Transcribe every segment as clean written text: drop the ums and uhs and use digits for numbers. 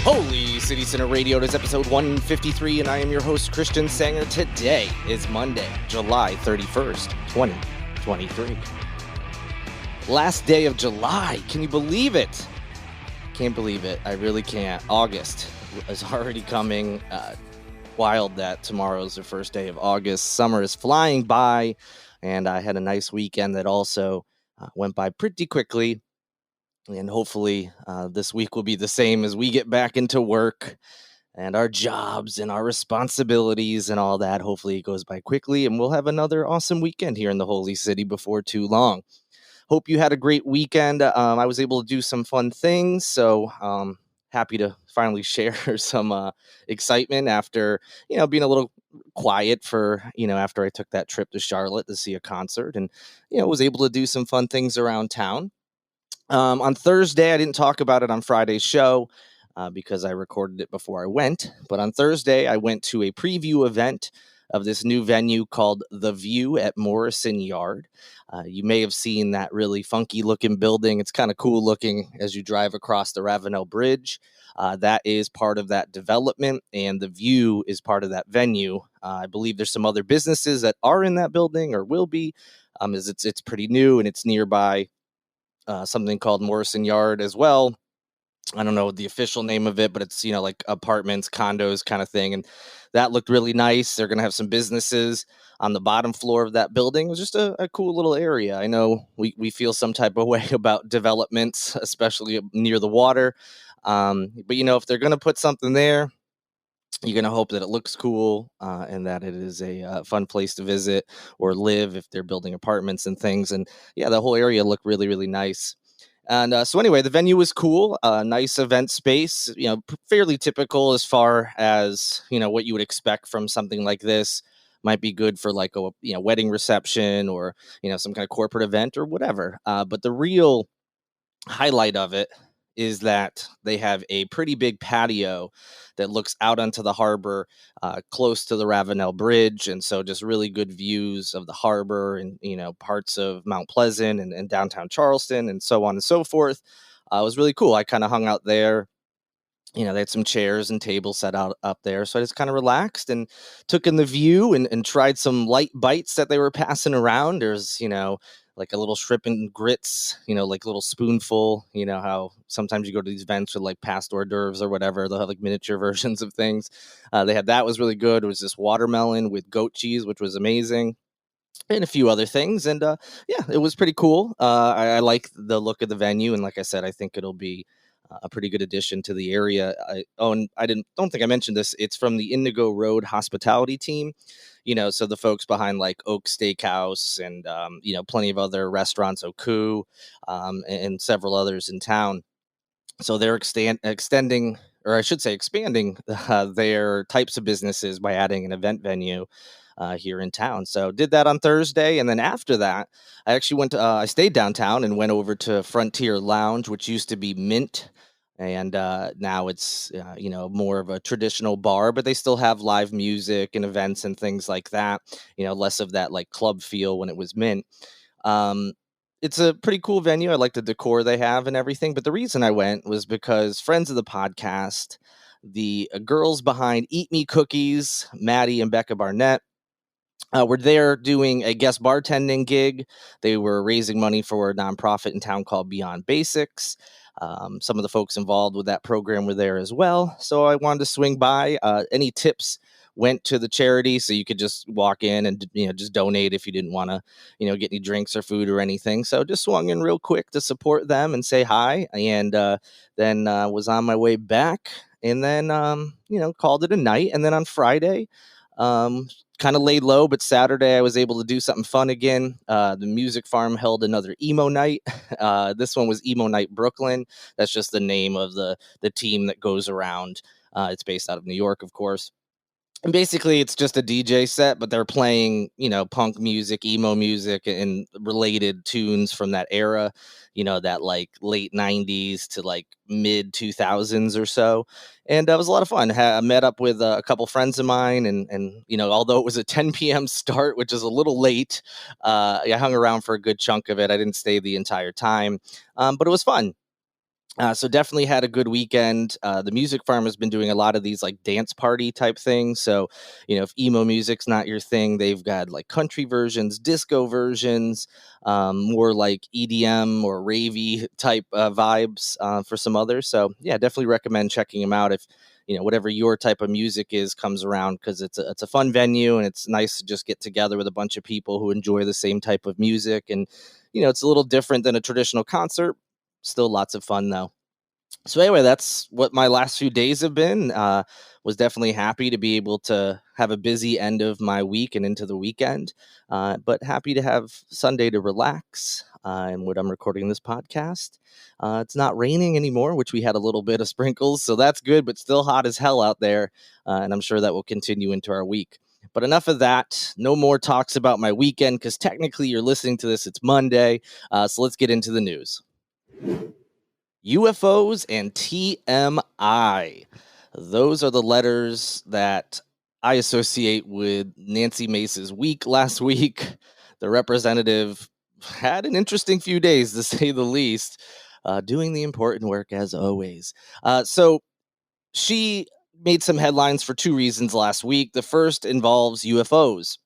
Holy City Center Radio, it is episode 153, and I am your host, Christian Sanger. Today is Monday, July 31st, 2023. Last day of July. Can you believe it? Can't believe it. I really can't. August is already coming. Wild that tomorrow is the first day of August. Summer is flying by, and I had a nice weekend that also went by pretty quickly. And hopefully this week will be the same as we get back into work and our jobs and our responsibilities and all that. Hopefully it goes by quickly and we'll have another awesome weekend here in the Holy City before too long. Hope you had a great weekend. I was able to do some fun things, so happy to finally share some excitement after, being a little quiet for, after I took that trip to Charlotte to see a concert and, was able to do some fun things around town. On Thursday, I didn't talk about it on Friday's show because I recorded it before I went. But on Thursday, I went to a preview event of this new venue called The View at Morrison Yard. You may have seen that really funky looking building. It's kind of cool looking as you drive across the Ravenel Bridge. That is part of that development, and The View is part of that venue. I believe there's some other businesses that are in that building or will be, as it's pretty new and it's nearby something called Morrison Yard as well. I don't know the official name of it, but it's, like apartments, condos kind of thing. And that looked really nice. They're going to have some businesses on the bottom floor of that building. It was just a cool little area. I know we feel some type of way about developments, especially near the water. But, if they're going to put something there, you're going to hope that it looks cool and that it is a fun place to visit or live if they're building apartments and things. And yeah, the whole area looked really, really nice. And so anyway, the venue was cool, nice event space, fairly typical as far as, what you would expect from something like this. Might be good for like a wedding reception or, some kind of corporate event or whatever. But the real highlight of it is that they have a pretty big patio that looks out onto the harbor close to the Ravenel Bridge. And so just really good views of the harbor and, parts of Mount Pleasant and downtown Charleston and so on and so forth. It was really cool. I kind of hung out there. They had some chairs and tables set out up there. So I just kind of relaxed and took in the view and tried some light bites that they were passing around. There's, like a little shrimp and grits, like a little spoonful, how sometimes you go to these events with like past hors d'oeuvres or whatever. They'll have like miniature versions of things. They had that was really good. It was this watermelon with goat cheese, which was amazing. And a few other things. And yeah, it was pretty cool. I like the look of the venue. And like I said, I think it'll be a pretty good addition to the area. And I don't think I mentioned this. It's from the Indigo Road hospitality team. So the folks behind like Oak Steakhouse and, plenty of other restaurants, Oku, and several others in town. So they're extending, or I should say expanding their types of businesses by adding an event venue here in town. So did that on Thursday. And then after that, I actually I stayed downtown and went over to Frontier Lounge, which used to be Mint. And now it's, more of a traditional bar, but they still have live music and events and things like that, less of that like club feel when it was Mint. It's a pretty cool venue. I like the decor they have and everything. But the reason I went was because friends of the podcast, the girls behind Eat Me Cookies, Maddie and Becca Barnett, were there doing a guest bartending gig. They were raising money for a nonprofit in town called Beyond Basics. Some of the folks involved with that program were there as well. So I wanted to swing by. Any tips went to the charity, so you could just walk in and, just donate if you didn't want to, get any drinks or food or anything. So just swung in real quick to support them and say hi. And then was on my way back and then, called it a night. And then on Friday, kind of laid low, but Saturday I was able to do something fun again. The Music Farm held another emo night. This one was Emo Night Brooklyn. That's just the name of the team that goes around. It's based out of New York, of course. And basically, it's just a DJ set, but they're playing, punk music, emo music, and related tunes from that era, that like late 90s to like mid 2000s or so. And it was a lot of fun. I met up with a couple friends of mine, and although it was a 10 p.m. start, which is a little late, I hung around for a good chunk of it. I didn't stay the entire time, but it was fun. So definitely had a good weekend. The music farm has been doing a lot of these like dance party type things. So, if emo music's not your thing, they've got like country versions, disco versions, more like EDM or ravey type vibes for some others. So yeah, definitely recommend checking them out if whatever your type of music is comes around, because it's a fun venue and it's nice to just get together with a bunch of people who enjoy the same type of music. And it's a little different than a traditional concert. Still lots of fun though. So anyway, that's what my last few days have been. Was definitely happy to be able to have a busy end of my week and into the weekend, but happy to have Sunday to relax. And when I'm recording this podcast, it's not raining anymore, which we had a little bit of sprinkles, so that's good. But still hot as hell out there, and I'm sure that will continue into our week. But enough of that. No more talks about my weekend, because technically you're listening to this. It's Monday, so let's get into the news. UFOs and TMI. Those are the letters that I associate with Nancy Mace's week last week. The representative had an interesting few days, to say the least, doing the important work as always. So she made some headlines for two reasons last week. The first involves UFOs.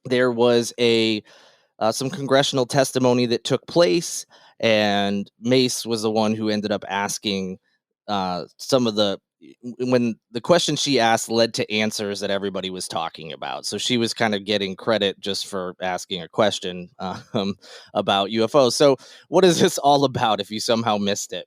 There was some congressional testimony that took place, and Mace was the one who ended up asking some of when the questions she asked led to answers that everybody was talking about. So she was kind of getting credit just for asking a question about UFOs. So what is this all about if you somehow missed it?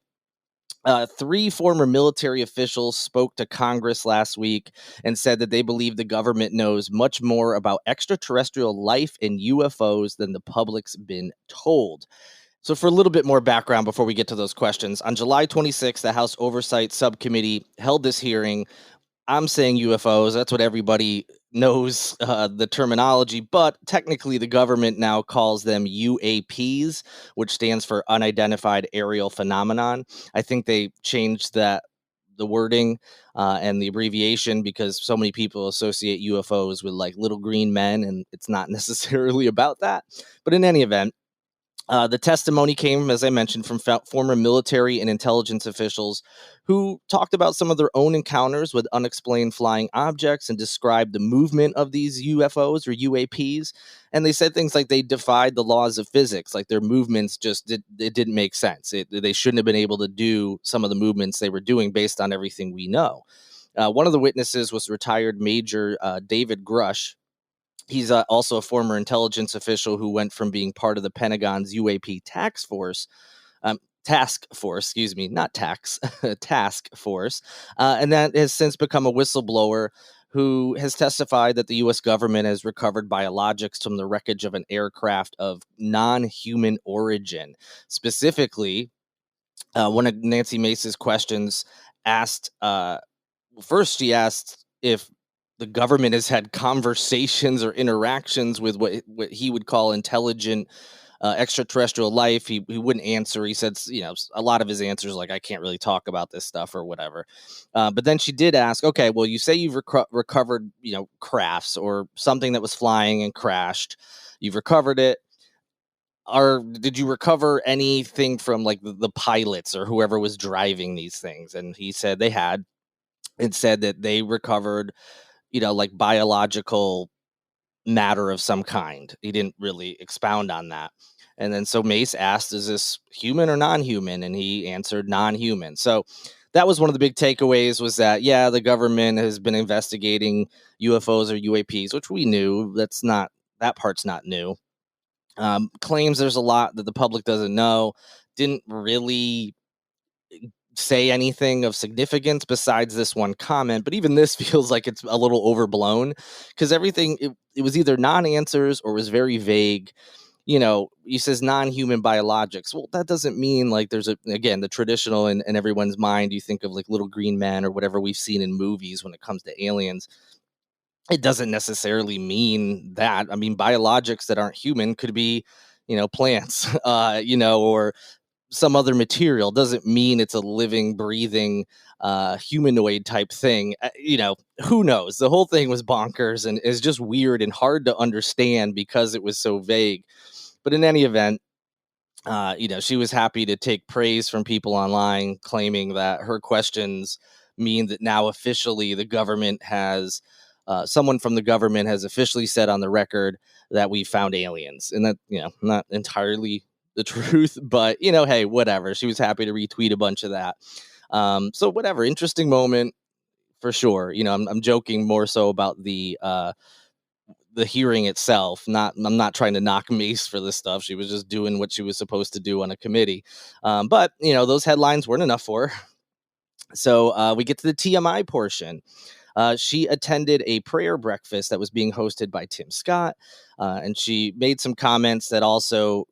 Three former military officials spoke to Congress last week and said that they believe the government knows much more about extraterrestrial life and UFOs than the public's been told. So, for a little bit more background before we get to those questions, on July 26th, the House Oversight Subcommittee held this hearing. I'm saying UFOs. That's what everybody knows the terminology, but technically the government now calls them UAPs, which stands for Unidentified Aerial Phenomenon. I think they changed the wording and the abbreviation because so many people associate UFOs with like little green men, and it's not necessarily about that. But in any event, the testimony came, as I mentioned, from former military and intelligence officials who talked about some of their own encounters with unexplained flying objects and described the movement of these UFOs or UAPs. And they said things like they defied the laws of physics, like their movements it didn't make sense. They shouldn't have been able to do some of the movements they were doing based on everything we know. One of the witnesses was retired Major David Grush. He's also a former intelligence official who went from being part of the Pentagon's UAP task force, excuse me, not tax, task force. And that has since become a whistleblower who has testified that the U.S. government has recovered biologics from the wreckage of an aircraft of non-human origin. Specifically, one of Nancy Mace's questions asked, first she asked if the government has had conversations or interactions with what he would call intelligent extraterrestrial life. He wouldn't answer. He said, a lot of his answers like, I can't really talk about this stuff or whatever. But then she did ask, okay, well, you say you've recovered, crafts or something that was flying and crashed. You've recovered it. Did you recover anything from like the pilots or whoever was driving these things? And he said they had. It said that they recovered, like biological matter of some kind. He didn't really expound on that. And then so Mace asked, is this human or non-human? And he answered non-human. So that was one of the big takeaways, was that, yeah, the government has been investigating UFOs or UAPs, which we knew. That part's not new. Claims there's a lot that the public doesn't know. Didn't really say anything of significance besides this one comment, but even this feels like it's a little overblown, because everything it was either non-answers or was very vague. He says non-human biologics. Well, that doesn't mean like there's again, the traditional in everyone's mind, you think of like little green men or whatever we've seen in movies when it comes to aliens. It doesn't necessarily mean that. I mean, biologics that aren't human could be, plants, or some other material. Doesn't mean it's a living, breathing, humanoid type thing. Who knows? The whole thing was bonkers and is just weird and hard to understand because it was so vague. But in any event, She was happy to take praise from people online, claiming that her questions mean that now officially the government has, someone from the government has officially said on the record that we found aliens. And that, not entirely the truth, but, hey, whatever. She was happy to retweet a bunch of that. So whatever, interesting moment for sure. I'm joking more so about the hearing itself. I'm not trying to knock Mace for this stuff. She was just doing what she was supposed to do on a committee. But those headlines weren't enough for her. So we get to the TMI portion. She attended a prayer breakfast that was being hosted by Tim Scott, and she made some comments that also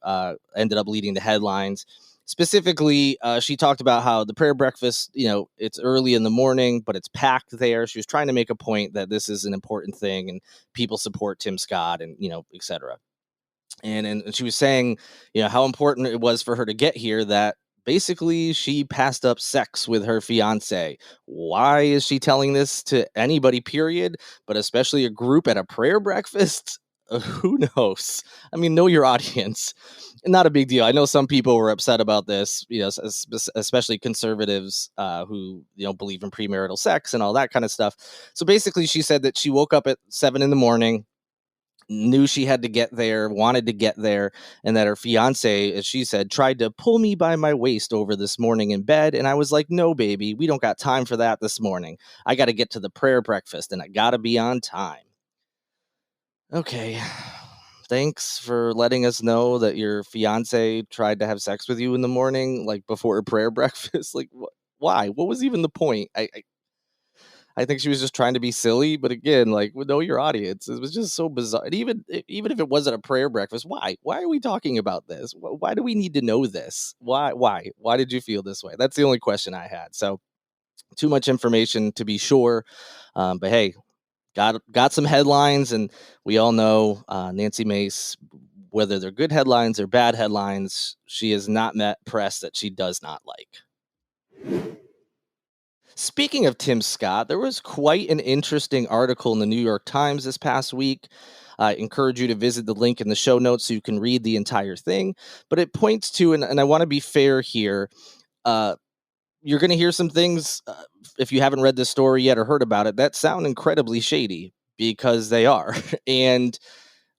ended up leading to headlines. Specifically, she talked about how the prayer breakfast, it's early in the morning, but it's packed there. She was trying to make a point that this is an important thing and people support Tim Scott and, et cetera. And she was saying, how important it was for her to get here, that basically she passed up sex with her fiance. Why is she telling this to anybody, period, but especially a group at a prayer breakfast? Who knows? I mean, know your audience. Not a big deal. I know some people were upset about this, especially conservatives who, believe in premarital sex and all that kind of stuff. So basically, she said that she woke up at 7 in the morning, knew she had to get there, wanted to get there, and that her fiance, as she said, tried to pull me by my waist over this morning in bed. And I was like, no, baby, we don't got time for that this morning. I got to get to the prayer breakfast and I got to be on time. Okay. Thanks for letting us know that your fiance tried to have sex with you in the morning, like before a prayer breakfast. Like, why? What was even the point? I think she was just trying to be silly, but again, like, know your audience. It was just so bizarre. And even if it wasn't a prayer breakfast, why? Why are we talking about this? Why do we need to know this? Why? Why did you feel this way? That's the only question I had. So, too much information to be sure, but hey, got some headlines, and we all know Nancy Mace. Whether they're good headlines or bad headlines, she has not met press that she does not like. Speaking of Tim Scott, there was quite an interesting article in the New York Times this past week. I encourage you to visit the link in the show notes so you can read the entire thing. But it points to, and I want to be fair here, you're going to hear some things, if you haven't read this story yet or heard about it, that sound incredibly shady, because they are. And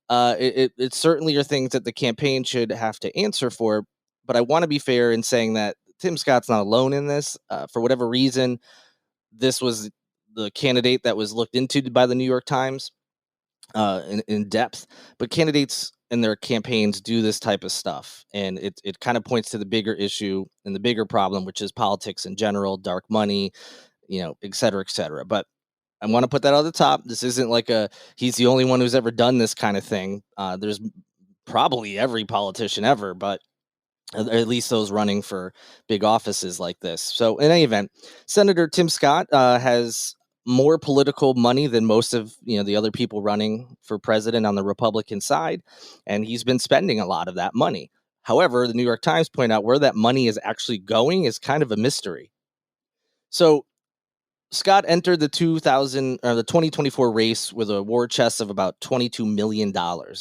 it certainly are things that the campaign should have to answer for. But I want to be fair in saying that Tim Scott's not alone in this. For whatever reason, this was the candidate that was looked into by the New York Times in depth. But candidates and their campaigns do this type of stuff, and it kind of points to the bigger issue and the bigger problem, which is politics in general, dark money, et cetera, et cetera. But I want to put that on the top. This isn't like he's the only one who's ever done this kind of thing. There's probably every politician ever, but at least those running for big offices like this. So in any event, Senator Tim Scott has more political money than most of the other people running for president on the Republican side, and he's been spending a lot of that money. However, the New York Times point out where that money is actually going is kind of a mystery. So Scott entered the 2024 race with a war chest of about $22 million.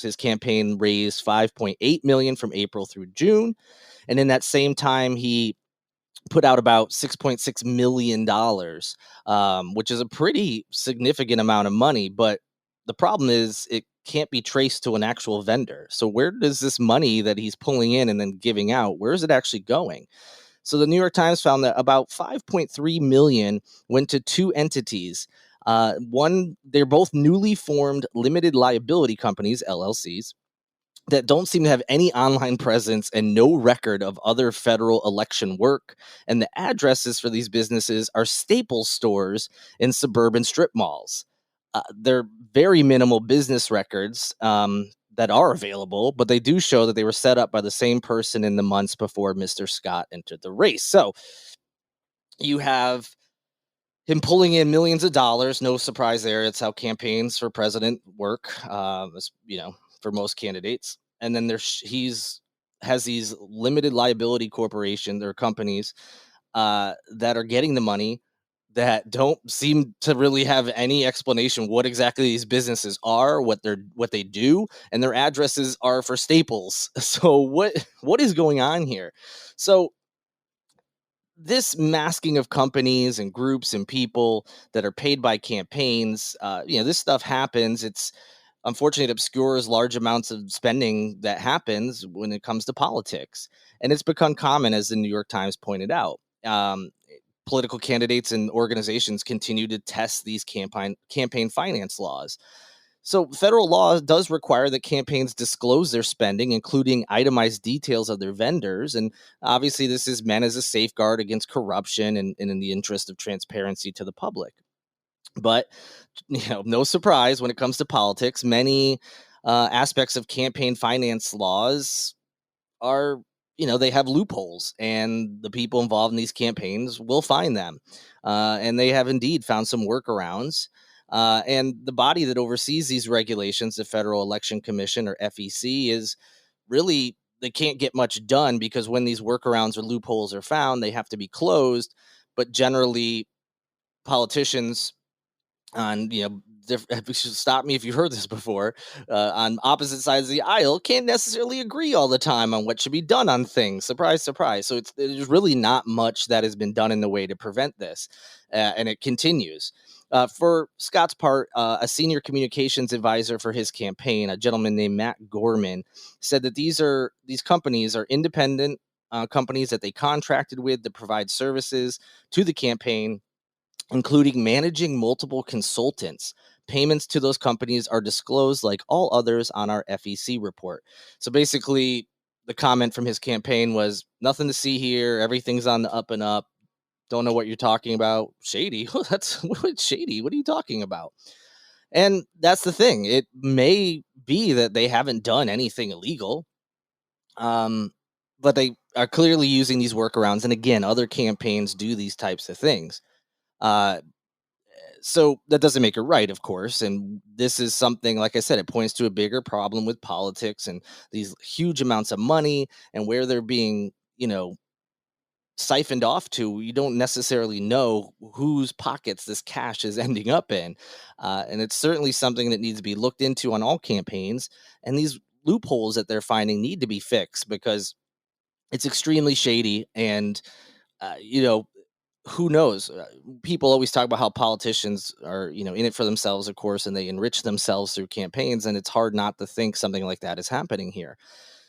His campaign raised $5.8 million from April through June. And in that same time, he put out about $6.6 million, which is a pretty significant amount of money. But the problem is it can't be traced to an actual vendor. So where does this money that he's pulling in and then giving out, where is it actually going? So the New York Times found that about 5.3 million went to two entities. They're both newly formed limited liability companies, LLCs, that don't seem to have any online presence and no record of other federal election work. And the addresses for these businesses are Staples stores in suburban strip malls. They're very minimal business records that are available, but they do show that they were set up by the same person in the months before Mr. Scott entered the race. So you have him pulling in millions of dollars. No surprise there. It's how campaigns for president work, for most candidates. And then has these limited liability corporation, their companies that are getting the money. that don't seem to really have any explanation what exactly these businesses are, what they do, and their addresses are for Staples. So what is going on here? So this masking of companies and groups and people that are paid by campaigns, this stuff happens. It's unfortunate, it obscures large amounts of spending that happens when it comes to politics, and it's become common, as the New York Times pointed out. Political candidates and organizations continue to test these campaign finance laws. So, federal law does require that campaigns disclose their spending, including itemized details of their vendors. And obviously, this is meant as a safeguard against corruption and in the interest of transparency to the public. But, no surprise when it comes to politics, many aspects of campaign finance laws are, they have loopholes, and the people involved in these campaigns will find them. And they have indeed found some workarounds. And the body that oversees these regulations, the Federal Election Commission, or FEC, is really, they can't get much done because when these workarounds or loopholes are found, they have to be closed. But generally, politicians on you should stop me if you've heard this before, on opposite sides of the aisle can't necessarily agree all the time on what should be done on things. Surprise, surprise. So there's really not much that has been done in the way to prevent this, and it continues. For Scott's part, a senior communications advisor for his campaign, a gentleman named Matt Gorman, said that these companies are independent companies that they contracted with to provide services to the campaign, including managing multiple consultants. Payments to those companies are disclosed like all others on our FEC report. So basically, the comment from his campaign was, nothing to see here. Everything's on the up and up. Don't know what you're talking about. Shady. That's shady. What are you talking about? And that's the thing. It may be that they haven't done anything illegal, but they are clearly using these workarounds. And again, other campaigns do these types of things. Uh, so that doesn't make it right, of course. And this is something, like I said, it points to a bigger problem with politics and these huge amounts of money, and where they're being, siphoned off to. You don't necessarily know whose pockets this cash is ending up in. And it's certainly something that needs to be looked into on all campaigns. And these loopholes that they're finding need to be fixed because it's extremely shady. And, uh, you know, who knows? People always talk about how politicians are, in it for themselves, of course, and they enrich themselves through campaigns. And it's hard not to think something like that is happening here.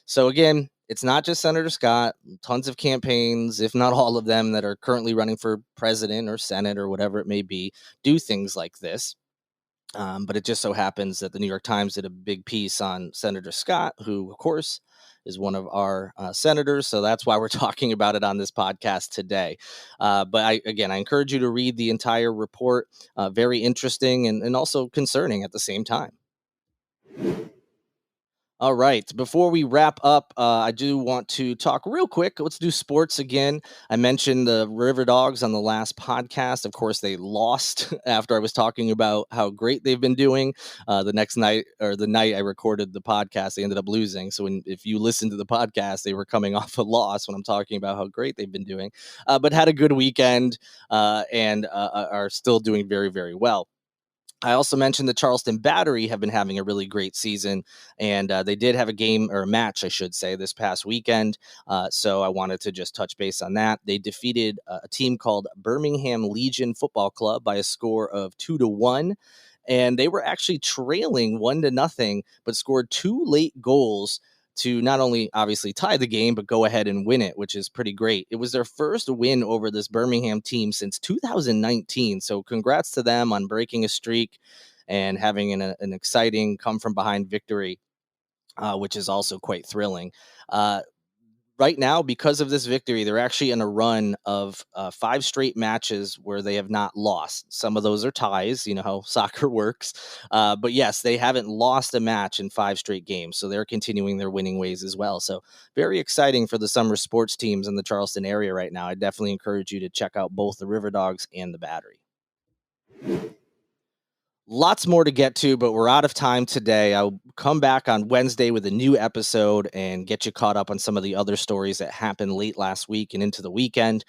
So again, it's not just Senator Scott. Tons of campaigns, if not all of them, that are currently running for president or Senate or whatever it may be, do things like this. But it just so happens that the New York Times did a big piece on Senator Scott, who, of course, is one of our senators. So that's why we're talking about it on this podcast today. But I encourage you to read the entire report. Very interesting and also concerning at the same time. All right. Before we wrap up, I do want to talk real quick. Let's do sports again. I mentioned the River Dogs on the last podcast. Of course, they lost after I was talking about how great they've been doing. The next night, or the night I recorded the podcast, they ended up losing. So if you listen to the podcast, they were coming off a loss when I'm talking about how great they've been doing, but had a good weekend and are still doing very, very well. I also mentioned the Charleston Battery have been having a really great season, and they did have a game, or a match, I should say, this past weekend. So I wanted to just touch base on that. They defeated a team called Birmingham Legion Football Club by a score of 2-1. And they were actually trailing 1-0, but scored two late goals to not only obviously tie the game, but go ahead and win it, which is pretty great. It was their first win over this Birmingham team since 2019. So congrats to them on breaking a streak and having an exciting come from behind victory, which is also quite thrilling. Right now, because of this victory, they're actually in a run of 5 straight matches where they have not lost. Some of those are ties, you know how soccer works. But yes, they haven't lost a match in 5 straight games. So they're continuing their winning ways as well. So very exciting for the summer sports teams in the Charleston area right now. I definitely encourage you to check out both the River Dogs and the Battery. Lots more to get to, but we're out of time today. I'll come back on Wednesday with a new episode and get you caught up on some of the other stories that happened late last week and into the weekend.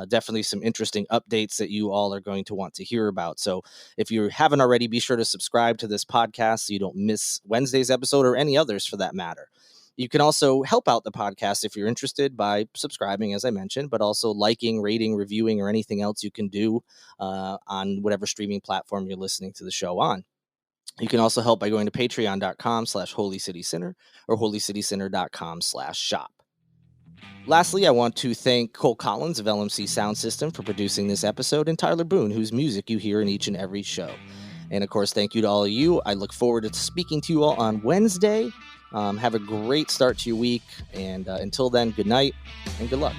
Definitely some interesting updates that you all are going to want to hear about. So if you haven't already, be sure to subscribe to this podcast so you don't miss Wednesday's episode or any others for that matter. You can also help out the podcast if you're interested by subscribing, as I mentioned, but also liking, rating, reviewing, or anything else you can do on whatever streaming platform you're listening to the show on. You can also help by going to patreon.com/holycitycenter or holycitycenter.com/shop. Lastly, I want to thank Cole Collins of LMC Sound System for producing this episode, and Tyler Boone, whose music you hear in each and every show. And of course, thank you to all of you. I look forward to speaking to you all on Wednesday. Have a great start to your week. And until then, good night and good luck.